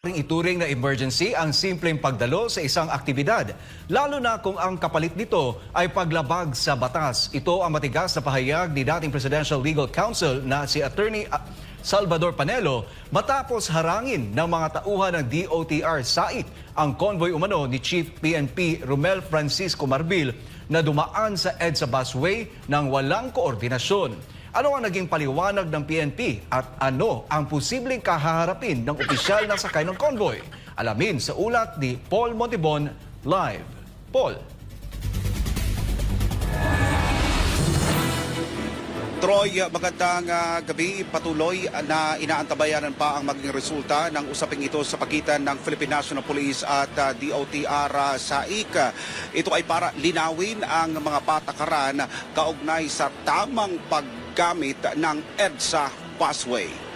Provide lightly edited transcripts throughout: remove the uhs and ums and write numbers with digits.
Ituring na emergency ang simpleng pagdalo sa isang aktibidad, lalo na kung ang kapalit nito ay paglabag sa batas. Ito ang matigas na pahayag ni dating Presidential Legal Counsel na si Attorney Salvador Panelo matapos harangin ng mga tauhan ng DOTR SAIC ang convoy umano ni Chief PNP Romel Francisco Marbil na dumaan sa EDSA busway ng walang koordinasyon. Ano ang naging paliwanag ng PNP at ano ang posibleng kahaharapin ng opisyal na sakay ng convoy? Alamin sa ulat ni Paul Montibon live. Paul. Troy, magandang gabi. Patuloy na inaantabayanan pa ang maging resulta ng usaping ito sa pagitan ng Philippine National Police at DOTR SAIC. Ito ay para linawin ang mga patakaran kaugnay sa tamang paggamit ng EDSA busway.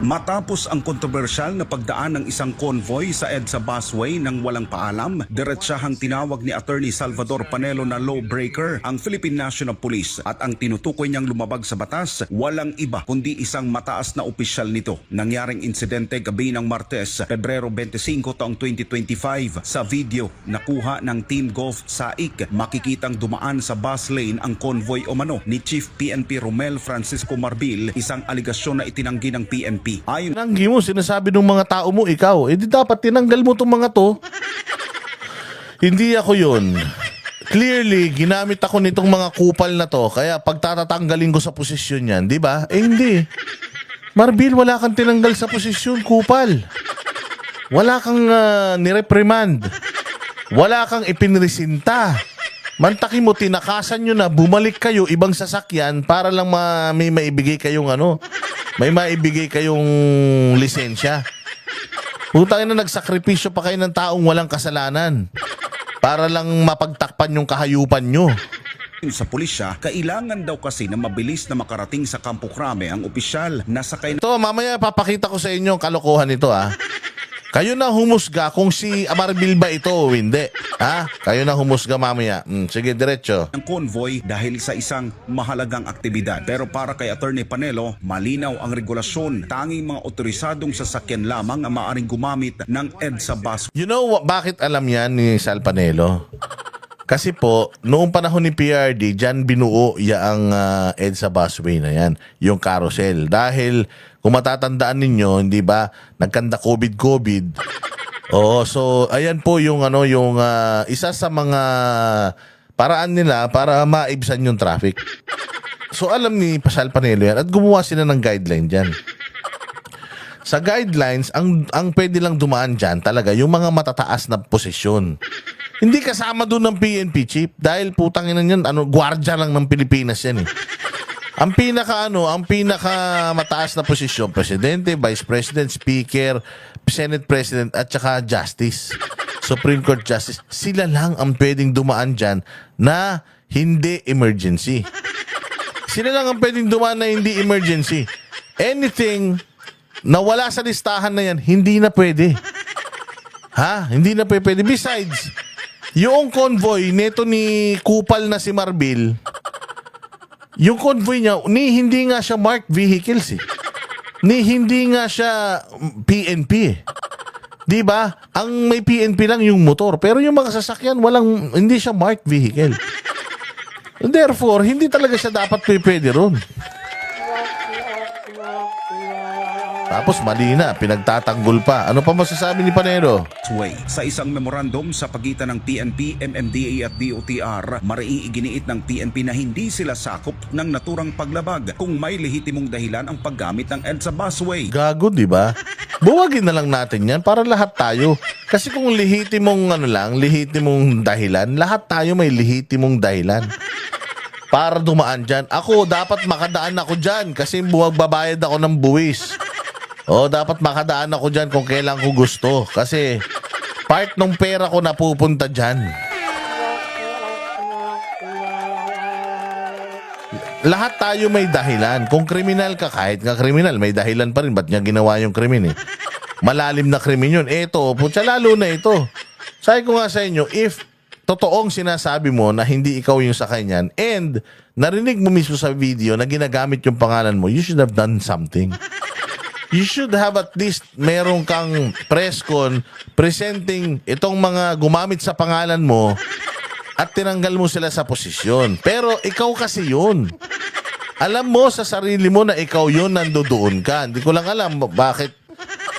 Matapos ang kontrobersyal na pagdaan ng isang convoy sa EDSA busway nang walang paalam, diretsahang tinawag ni Attorney Salvador Panelo na lawbreaker ang Philippine National Police at ang tinutukoy niyang lumabag sa batas, walang iba kundi isang mataas na opisyal nito. Nangyaring insidente gabi ng Martes, Pebrero 25 taong 2025. Sa video nakuha ng Team Golf SAIC, makikitang dumaan sa bus lane ang convoy umano ni Chief PNP Romel Francisco Marbil, isang aligasyon na itinanggi ng PNP. Tinanggi mo, sinasabi ng mga tao mo, ikaw. Eh di dapat tinanggal mo itong mga to. Hindi ako yun. Clearly, ginamit ako nitong mga kupal na to. Kaya pagtatatanggalin ko sa posisyon yan, di ba? Eh hindi. Marbil, wala kang tinanggal sa posisyon, kupal. Wala kang nireprimand. Wala kang ipinresinta. Mantakin mo, tinakasan nyo na, bumalik kayo, ibang sasakyan para lang may maibigay kayong may maibigay kayong lisensya. Putang ina, nagsakripisyo pa kayo ng taong walang kasalanan para lang mapagtakpan yung kahayupan nyo. Sa pulisya, kailangan daw kasi na mabilis na makarating sa Campo Crame ang opisyal na sakay Ito, mamaya papakita ko sa inyo ang kalokohan nito Kayo na humusga kung si Marbil ba ito o hindi. Kayo na humusga mamaya. Sige, diretso. ng convoy dahil sa isang mahalagang aktibidad. Pero para kay Attorney Panelo, malinaw ang regulasyon. Tanging mga otorisadong sasakyan lamang ang maaaring gumamit ng EDSA bus. You know bakit alam yan ni Sal Panelo? Kasi po, noong panahon ni PRD, dyan binuo ang EDSA busway na yan, yung carousel. Dahil, kung matatandaan ninyo, hindi ba, nagkanda COVID. Oo, so, ayan po yung, isa sa mga paraan nila para maibsan yung traffic. So, alam ni Sal Panelo yan at gumawa sila ng guideline dyan. Sa guidelines, ang pwede lang dumaan dyan talaga yung mga matataas na posisyon. Hindi kasama doon ng PNP chief dahil putang ina niyan, gwardiya lang ng Pilipinas yan . Ang pinaka mataas na posisyon, presidente, vice president, speaker, senate president at saka justice, Supreme Court justice, sila lang ang pwedeng dumaan diyan na hindi emergency. Sila lang ang pwedeng dumaan na hindi emergency. Anything na wala sa listahan na yan, hindi na pwede. Hindi na pwede. Besides, yung convoy neto ni kupal na si Marbil, yung convoy niya, hindi nga siya marked vehicles hindi nga siya PNP Di ba? Ang may PNP lang yung motor, pero yung mga sasakyan hindi siya marked vehicle. Therefore, hindi talaga siya dapat pwede ron. Tapos mali na, pinagtatanggol pa. Ano pa masasabi ni Panelo? Sa isang memorandum sa pagitan ng PNP, MMDA at DOTR, mariiginiit ng PNP na hindi sila sakop ng naturang paglabag kung may lehitimong dahilan ang paggamit ng EDSA busway. Gago, di ba? Buwagin na lang natin yan para lahat tayo. Kasi kung lehitimong dahilan, lahat tayo may lehitimong dahilan para dumaan dyan. Ako, dapat makadaan ako dyan kasi babayad ako ng buwis. Dapat makadaan ako dyan kung kailan ko gusto. Kasi part ng pera ko napupunta dyan. Lahat tayo may dahilan. Kung kriminal ka, kahit nga kriminal, may dahilan pa rin. Ba't niya ginawa yung krimen Malalim na krimen yun. Eto, putya lalo na ito. Sabi ko nga sa inyo, if totoong sinasabi mo na hindi ikaw yung sakay niyan and narinig mo mismo sa video na ginagamit yung pangalan mo, you should have done something. you should have at least meron kang press con presenting itong mga gumamit sa pangalan mo at tinanggal mo sila sa posisyon. Pero ikaw kasi yun. Alam mo sa sarili mo na ikaw yun, nandoon ka. Hindi ko lang alam bakit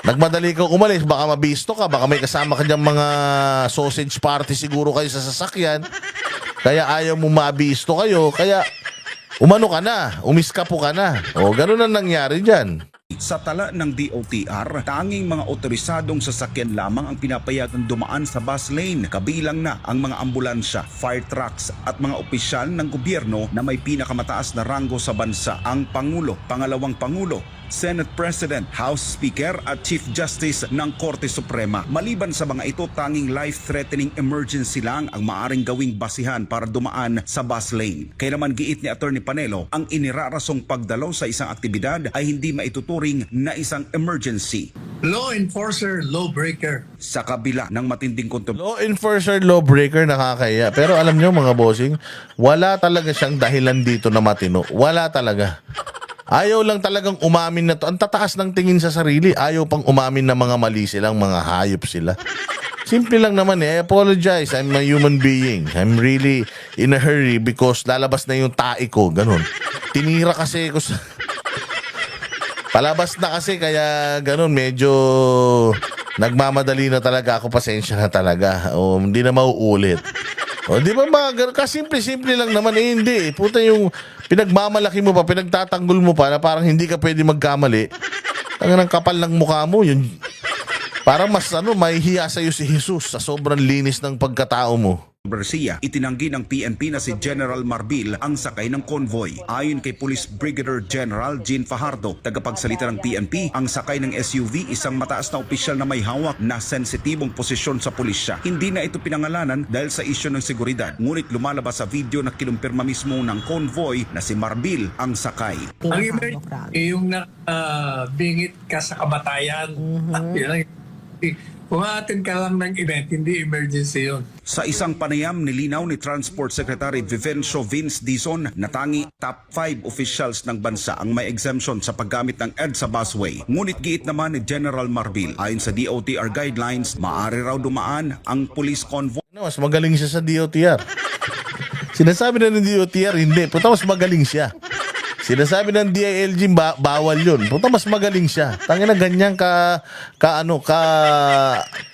nagmadali ka umalis. Baka mabisto ka, baka may kasama ka dyan mga sausage party siguro kayo sa sasakyan. Kaya ayaw mo mabisto kayo. Kaya umano ka na, umiskapo ka na. O, ganun ang nangyari dyan. Sa tala ng DOTR, tanging mga otorisadong sasakyan lamang ang pinapayagang dumaan sa bus lane, kabilang na ang mga ambulansya, fire trucks at mga opisyal ng gobyerno na may pinakamataas na ranggo sa bansa, ang Pangulo, Pangalawang Pangulo, Senate President, House Speaker at Chief Justice ng Korte Suprema. Maliban sa mga ito, tanging life-threatening emergency lang ang maaring gawing basihan para dumaan sa bus lane. Kaya naman giit ni Attorney Panelo, ang inirarasong pagdalaw sa isang aktibidad ay hindi maituturing na isang emergency. Law enforcer, lawbreaker. Sa kabila ng matinding kontrobersiya, Law enforcer, lawbreaker, nakakaya. Pero alam nyo mga bossing, wala talaga siyang dahilan dito na matino. Wala talaga. Ayaw lang talagang umamin na to. Ang tataas ng tingin sa sarili. Ayaw pang umamin na mga mali silang, mga hayop sila. Simple lang naman I apologize. I'm a human being. I'm really in a hurry because lalabas na yung tae ko. Ganun. Tinira kasi ko sa... Palabas na kasi kaya ganun. Medyo nagmamadali na talaga ako. Pasensya na talaga. O, hindi na mauulit. O, di ba mga kasimple-simple lang naman hindi. Puta yung pinagmamalaki mo pa, pinagtatanggol mo pa na parang hindi ka pwede magkamali. Ang kapal ng mukha mo, yun. Parang mas mahihiya sa'yo si Jesus sa sobrang linis ng pagkatao mo. itinanggi ng PNP na si General Marbil ang sakay ng convoy. Ayon kay Police Brigadier General Jean Fajardo, tagapagsalita ng PNP, ang sakay ng SUV isang mataas na opisyal na may hawak na sensitibong posisyon sa pulisya. Hindi na ito pinangalanan dahil sa isyu ng seguridad. Ngunit lumalabas sa video na kinumpirma mismo ng convoy na si Marbil ang sakay. Ang emergency, yung bingit ka sa kamatayan. Yan ang Kumatin ka lang ng event, hindi emergency yun. Sa isang panayam, nilinaw ni Transport Secretary Vivencio Vince Dizon na tangi top 5 officials ng bansa ang may exemption sa paggamit ng EDSA busway. Ngunit giit naman ni General Marbil, ayon sa DOTR guidelines, maaari raw dumaan ang police convoy. Mas magaling siya sa DOTR. Sinasabi na ng DOTR, hindi. Puta, mas magaling siya. Sinasabi ng DILG, bawal yun. Puta, mas magaling siya. Tangina ganyan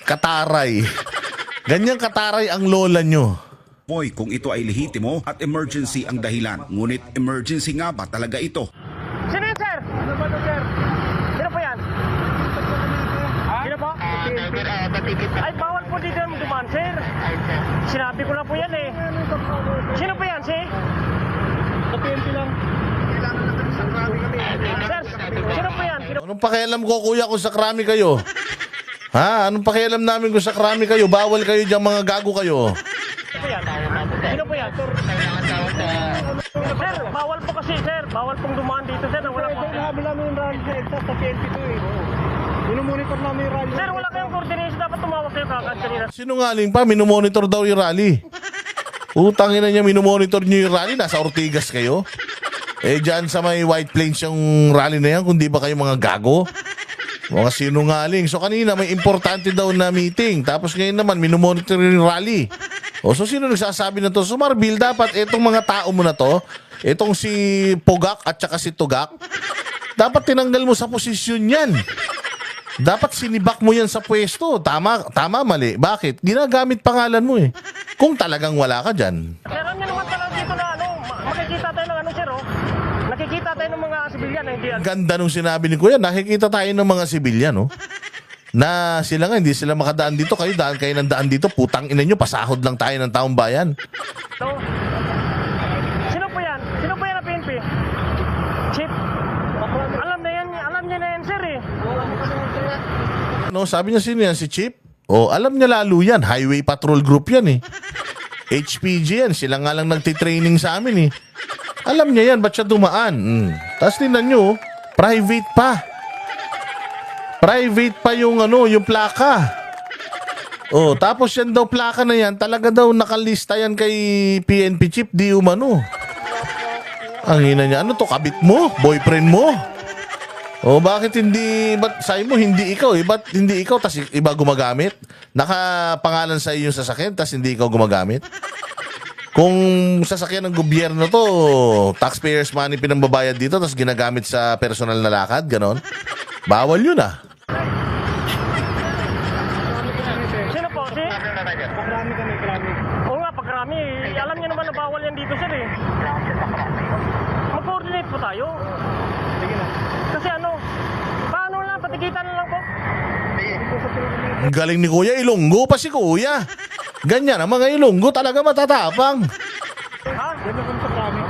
kataray. Ganyan kataray ang lola nyo. Boy, kung ito ay lehitimo at emergency ang dahilan. Ngunit emergency nga ba talaga ito? Sino yun, sir? Ano ba ito, sir? Sino po yan? Sino po? Ay, bawal po dito yung dumaan, sir. Sinabi ko na po yan eh. Sino po yan, sir? Sa PNP lang. Sir, sino po yan? Anong pakialam ko, kuya, kung sa krami kayo? Ha? Anong pakialam namin kung sa krami kayo? Bawal kayo dyan, mga gago kayo. Sino po yan? Sino po yan? Sir, bawal po kasi, sir. Bawal pong dumaan dito, sir. Na wala po. Sabi namin yung rally sa EDSA sa PNP to eh. Minumonitor namin yung rally. Sir, wala kayong coordination. Dapat tumawag kayo kagad kanina. Sinungaling pa, minomonitor daw yung rally. Utangin na niya, minomonitor niyo yung rally. Nasa Ortigas kayo. Eh, dyan sa may White Plains yung rally na yan, kung di ba kayo mga gago? Mga sinungaling. So kanina may importante daw na meeting. Tapos ngayon naman, minomonitor yung rally. O so sino nagsasabi na to? So Marbil, dapat itong mga tao mo na to, itong si Pogak at saka si Tugak, dapat tinanggal mo sa posisyon yan. Dapat sinibak mo yan sa pwesto. Tama, mali. Bakit? Ginagamit pangalan mo eh. Kung talagang wala ka dyan. Sir, ano naman talaga dito na makikita tayo ng ano, sir, oh. Nakikita tayo ng mga sibilyan na hindi. Ganda nung sinabi ni Kuya, nakikita tayo ng mga sibilyan, no? Na sila nga, hindi sila makadaan dito. Kayo ng daan dito. Putang ina nyo, pasahod lang tayo ng taong bayan. So, sino po yan? Sino po yan na PNP? Chief? Alam niya na yan, sir, eh. No, sabi niya sino yan, si Chief? O, alam niya lalo yan. Highway Patrol Group yan, eh. HPG yan. Sila nga lang nagtitraining sa amin, eh. Alam niya yan, ba't siya dumaan? Tapos tingnan nyo, private pa. Private pa yung yung plaka. Oh, tapos yan daw plaka na yan, talaga daw nakalista yan kay PNP Chief, di umano. Ang hina niya, ano to, kabit mo? Boyfriend mo? O bakit hindi, ba't sabi mo hindi ikaw eh? Ba't hindi ikaw tas iba gumagamit? Nakapangalan sa iyo yung sasakyan tas hindi ikaw gumagamit? Kung sasakyan ng gobyerno to, taxpayers money pinambabayad dito tas ginagamit sa personal na lakad, ganon? Bawal yun ah. Sino po, si? Pakrami kami, krami. Oo nga, pagkarami. Alam niyo naman na bawal yan dito, sir eh. Mag-coordinate po tayo. Sige na. Kasi ano, paano lang, patikitan na lang po. Ang galing ni Kuya, Ilonggo pa si Kuya. Ganyan ang mga Ilonggo talaga matatapang. Ha? Yan na kami sa krami.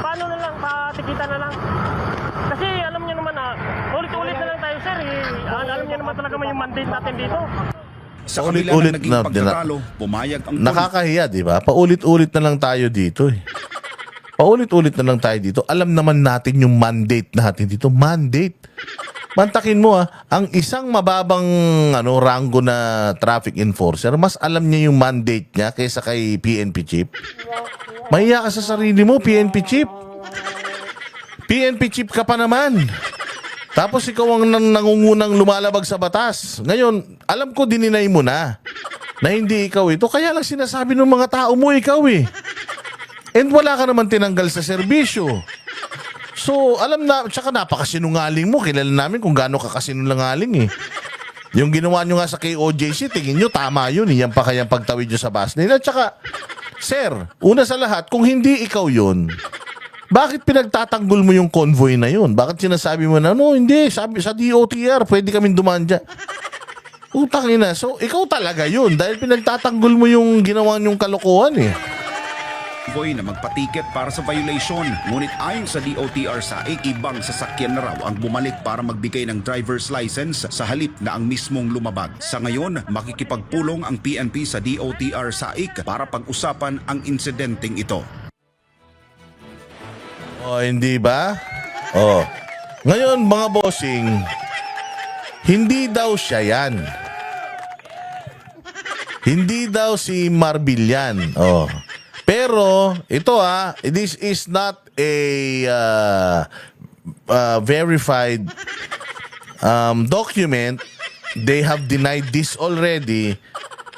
Paano na lang, patikitan na lang. Kasi alam niyo naman na, ulit-ulit na lang tayo, sir eh. Alam niyo naman talaga yung mandate natin dito. Sa kabila Ulit-ulit ng naging na- pagtatalo, pumayag ang Nakakahiya, di ba? Paulit-ulit na lang tayo dito eh. Paulit-ulit na lang tayo dito. Alam naman natin yung mandate natin dito. Mandate. Mantakin mo ang isang mababang ranggo na traffic enforcer, mas alam niya yung mandate niya kaysa kay PNP chief. Mahiya ka sa sarili mo, PNP chief. PNP chief ka pa naman. Tapos ikaw ang nangungunang lumalabag sa batas. Ngayon, alam ko dininay mo na hindi ikaw ito. Kaya lang sinasabi ng mga tao mo ikaw eh. And wala ka naman tinanggal sa serbisyo. So, alam na, tsaka napakasinungaling mo. Kilala namin kung gaano ka kasinungaling eh. Yung ginawa nyo nga sa KOJC, tingin nyo, tama yun. Yan pa kayang pagtawid nyo sa bus nila. Tsaka, sir, una sa lahat, kung hindi ikaw yun, bakit pinagtatanggol mo yung convoy na yun? Bakit sinasabi mo na, no, hindi, sabi sa DOTR, pwede kaming dumaan dyan. Utang ina. So, ikaw talaga yun. Dahil pinagtatanggol mo yung ginawa nyong kalokohan eh. convoy na magpatiket para sa violation. Ngunit ayon sa DOTR SAIC, ibang sasakyan na raw ang bumalik para magbigay ng driver's license sa halip na ang mismong lumabag. Sa ngayon, makikipagpulong ang PNP sa DOTR SAIC para pag-usapan ang insidenteng ito. O, hindi ba? O. Ngayon, mga bossing, hindi daw siya yan. Hindi daw si Marbil yan. O. Pero, ito this is not a verified document. They have denied this already.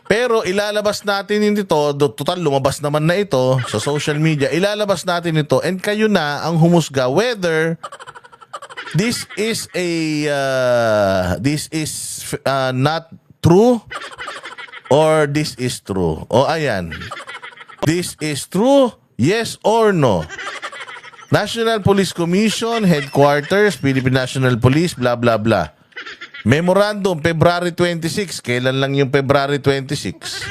Pero ilalabas natin ito, total lumabas naman na ito sa social media, ilalabas natin ito and kayo na ang humusga whether this is not true or this is true. O ayan. This is true, yes or no? National Police Commission, Headquarters, Philippine National Police, blah blah blah. Memorandum, February 26. Kailan lang yung February 26?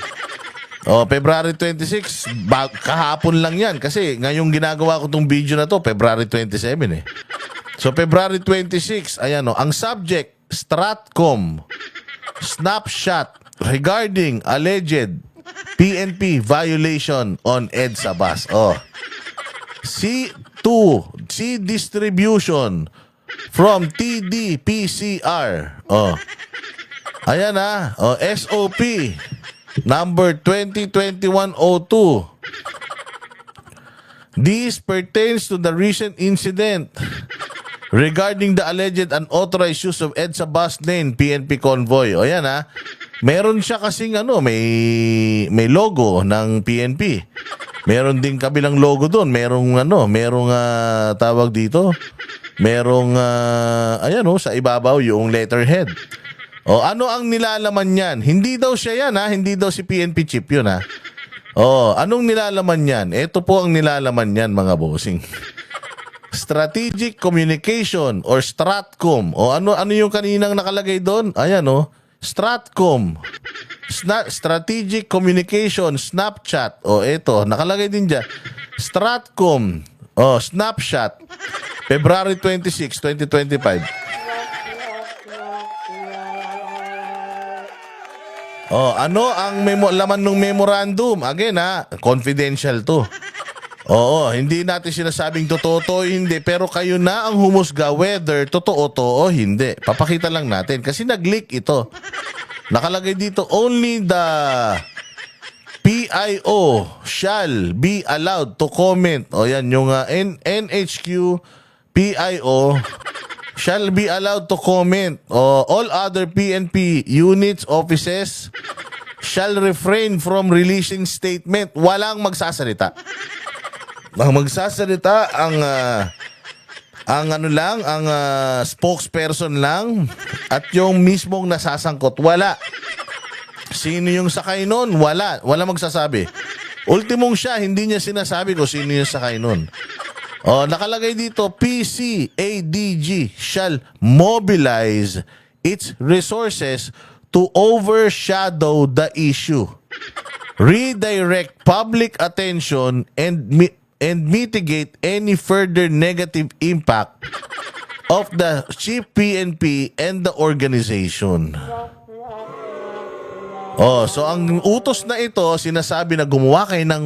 February 26, kahapon lang yan. Kasi ngayong ginagawa ko tong video na to, February 27 eh. So, February 26, ayan ang subject, Stratcom, snapshot regarding alleged PNP violation on EDSA bus. C2, C distribution from TDPCR. Ayan SOP number 2021-02. This pertains to the recent incident regarding the alleged unauthorized use of EDSA bus lane PNP convoy. Ayan meron siya kasing may logo ng PNP. Meron din kabilang logo doon. Merong tawag dito. Merong sa ibabaw yung letterhead. Ano ang nilalaman niyan? Hindi daw siya yan hindi daw si PNP chief yun anong nilalaman niyan? Ito po ang nilalaman niyan mga bossing. Strategic Communication or Stratcom. Ano yung kaninang nakalagay doon? Ayan Stratcom. Strategic Communication Snapchat. Ito, nakalagay din dyan. Stratcom. Snapshot. February 26, 2025. Ano ang laman ng memorandum? Again confidential to. Hindi natin sinasabing totoo to, hindi. Pero kayo na ang humusga whether totoo to o hindi. Papakita lang natin kasi nag-leak ito. Nakalagay dito, only the PIO shall be allowed to comment. Yan yung NHQ PIO shall be allowed to comment. All other PNP units, offices shall refrain from releasing statement. Walang magsasalita. Ang magsasalita ang spokesperson lang at yung mismong nasasangkot. Wala. Sino yung sakay nun? Wala. Wala magsasabi. Ultimong siya, hindi niya sinasabi kung sino yung sakay nun. Nakalagay dito, PCADG shall mobilize its resources to overshadow the issue, redirect public attention, and mitigate any further negative impact of the chief PNP and the organization. So ang utos na ito, sinasabi na gumawa kayo ng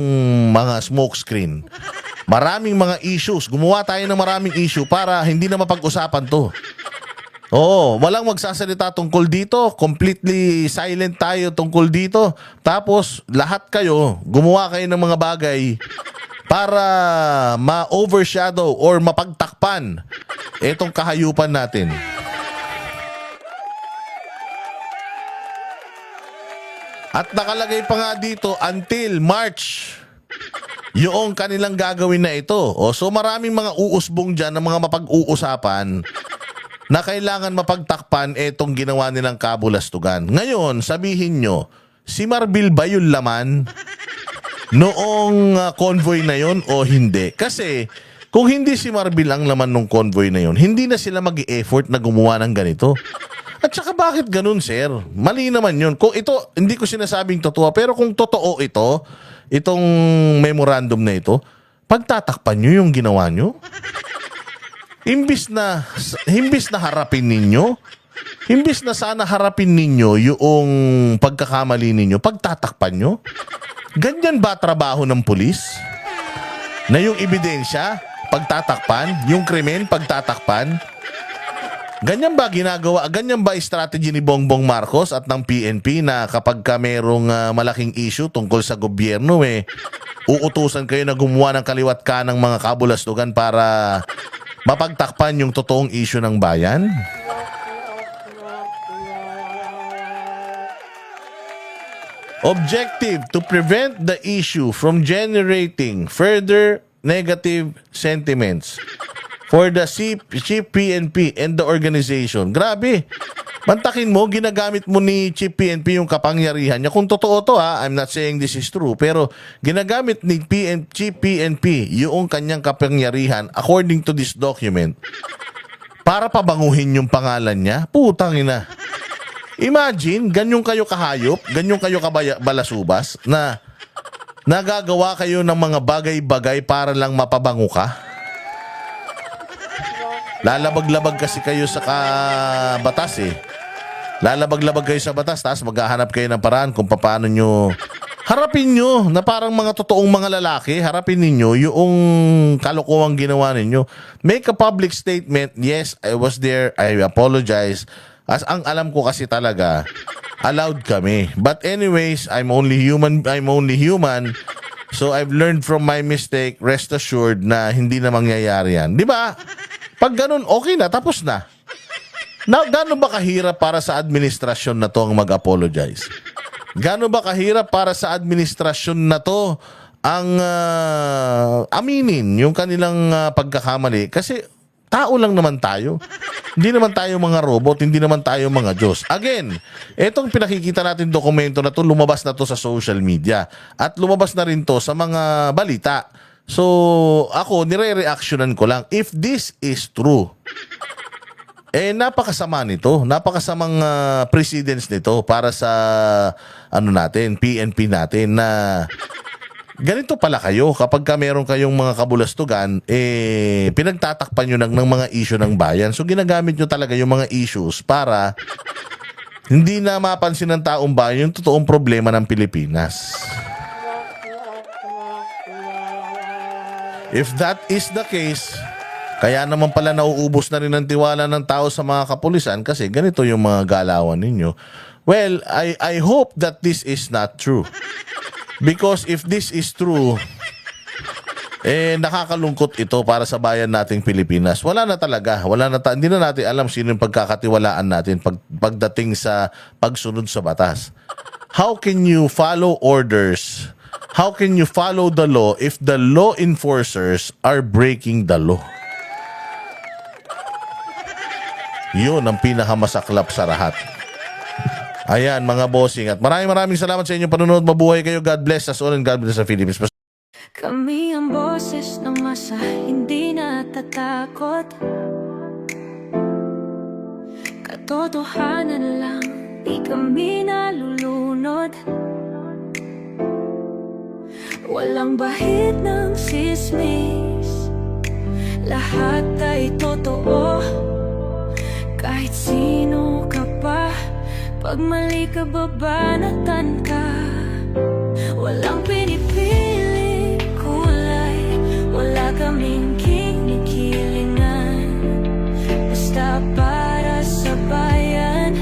mga smoke screen. Maraming mga issues. Gumawa tayo ng maraming issue para hindi na mapag-usapan to. Walang magsasalita tungkol dito. Completely silent tayo tungkol dito. Tapos, lahat kayo, gumawa kayo ng mga bagay para ma-overshadow or mapagtakpan itong kahayupan natin. At nakalagay pa nga dito, until March, yung kanilang gagawin na ito. So maraming mga uusbong dyan ng mga mapag-uusapan na kailangan mapagtakpan itong ginawa nilang kabulastugan. Ngayon, sabihin nyo, si Marbil ba yung laman noong convoy na yon o hindi? Kasi kung hindi si Marbil ang laman ng convoy na yon, hindi na sila mag-i-effort na gumawa ng ganito. At saka bakit ganun, sir? Mali naman yun. Kung ito, hindi ko sinasabing totoo, pero kung totoo ito, itong memorandum na ito, pagtatakpan nyo yung ginawa nyo? Imbis na harapin ninyo, imbis na sana harapin ninyo yung pagkakamali ninyo, pagtatakpan nyo? Ganyan ba trabaho ng pulis? Na yung ebidensya, pagtatakpan, yung krimen, pagtatakpan? Ganyan ba ginagawa? Ganyan ba strategy ni Bongbong Marcos at ng PNP na kapag ka merong malaking issue tungkol sa gobyerno, uutusan kayo na gumawa ng kaliwat kanang mga kabulastugan para mapagtakpan yung totoong issue ng bayan? Objective to prevent the issue from generating further negative sentiments for the Chief PNP and the organization. Grabe. Mantakin mo, ginagamit mo ni Chief PNP yung kapangyarihan niya. Kung totoo to I'm not saying this is true, pero ginagamit ni Chief PNP yung kanyang kapangyarihan according to this document para pabanguhin yung pangalan niya. Putang ina. Imagine, ganyan kayo kahayop, ganyan kayo kabalasubas na nagagawa kayo ng mga bagay-bagay para lang mapabango ka. Lalabag-labag kasi kayo sa batas Lalabag-labag kayo sa batas, tapos maghahanap kayo ng paraan kung paano nyo harapin nyo na parang mga totoong mga lalaki, harapin ninyo yung kalokohang ginawa ninyo. Make a public statement, yes, I was there, I apologize. As ang alam ko kasi talaga, allowed kami. But anyways, I'm only human. So I've learned from my mistake, rest assured na hindi na mangyayari yan. Di ba? Pag ganun, okay na, tapos na. Gano'n ba kahirap para sa administrasyon na to ang mag-apologize? Gano'n ba kahirap para sa administrasyon na to ang aminin yung kanilang pagkakamali? Kasi tao lang naman tayo. Hindi naman tayo mga robot, hindi naman tayo mga Diyos. Again, etong pinakikita natin dokumento na to, lumabas na to sa social media. At lumabas na rin to sa mga balita. So, ako, nire-reactionan ko lang. If this is true, napakasama nito. Napakasamang precedence nito para sa natin, PNP natin na ganito pala kayo. Kapag ka meron kayong mga kabulastugan, pinagtatakpan nyo ng mga issue ng bayan. So, ginagamit nyo talaga yung mga issues para hindi na mapansin ng taong bayan yung totoong problema ng Pilipinas. If that is the case, kaya naman pala nauubos na rin ang tiwala ng tao sa mga kapulisan kasi ganito yung mga galawan ninyo. Well, I hope that this is not true. Because if this is true, nakakalungkot ito para sa bayan nating Pilipinas. Wala na talaga. Hindi na natin alam sino yung pagkakatiwalaan natin pagdating sa pagsunod sa batas. How can you follow orders? How can you follow the law if the law enforcers are breaking the law? Yun ang pinakamasaklap sa lahat. Ayan mga bossing, at maraming salamat sa inyong panunod. Mabuhay kayo. God bless us all and God bless the Philippines. Kami ang boses ng masa, hindi natatakot. Katotohanan lang, di kami nalulunod. Walang bahid ng sismis, lahat ay totoo. Kahit sino ka pa, pag mali ka babanatan ka. Walang pinipili kulay, wala kaming kinikilingan. Basta para sa bayan,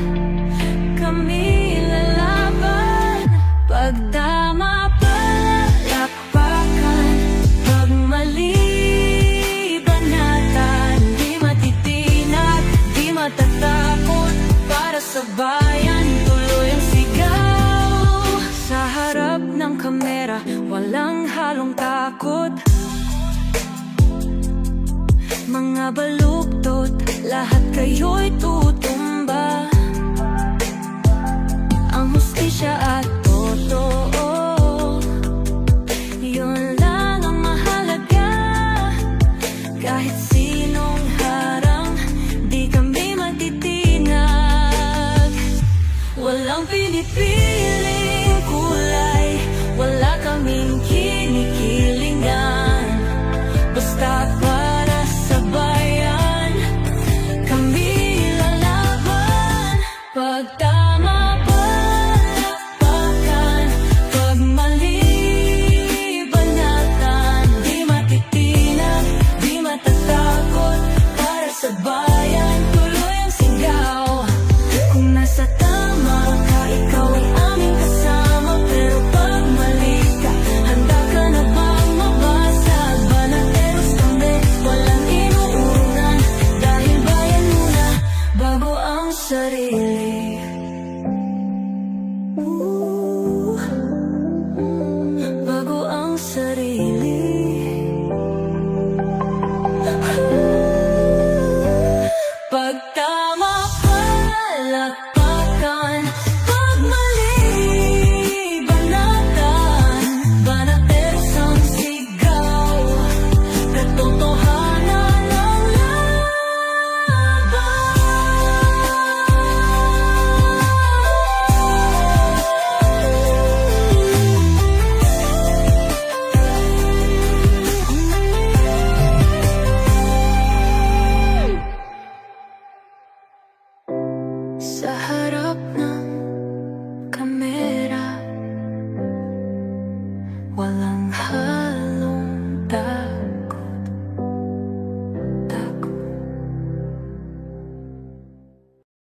kami lalaban. Pag tama palakpakan, pag mali banatan. Di matitinag, di matatakot, para sa bayan tuloy ang sigaw. Sa harap ng kamera, walang halong takot. Mga baluktot, lahat kayo'y tutumba. Ang hustisya at totoo, yun lang ang mahalaga. Kahit sinong harang, di kami matitinag. Walang pinipiling kulay, wala kaming kinikilingan. Basta para sa bayan, kami lalaban. Pag tama palakpakan, pag mali banatan. Di matitinag, di matatakot, para sa bayan tuloy ang sigaw. Kung nasa tama ka, ikaw ay aming kasama. Pero pag mali ka, handa ka na bang mabasag? Banateros kami, walang inuunan. Dahil bayan muna, bago ang sarili. Bago ang sarili. Pag tama palakpakan, pag mali banatan. Banateros ang sigaw, katotohanan ang laban. Sa harap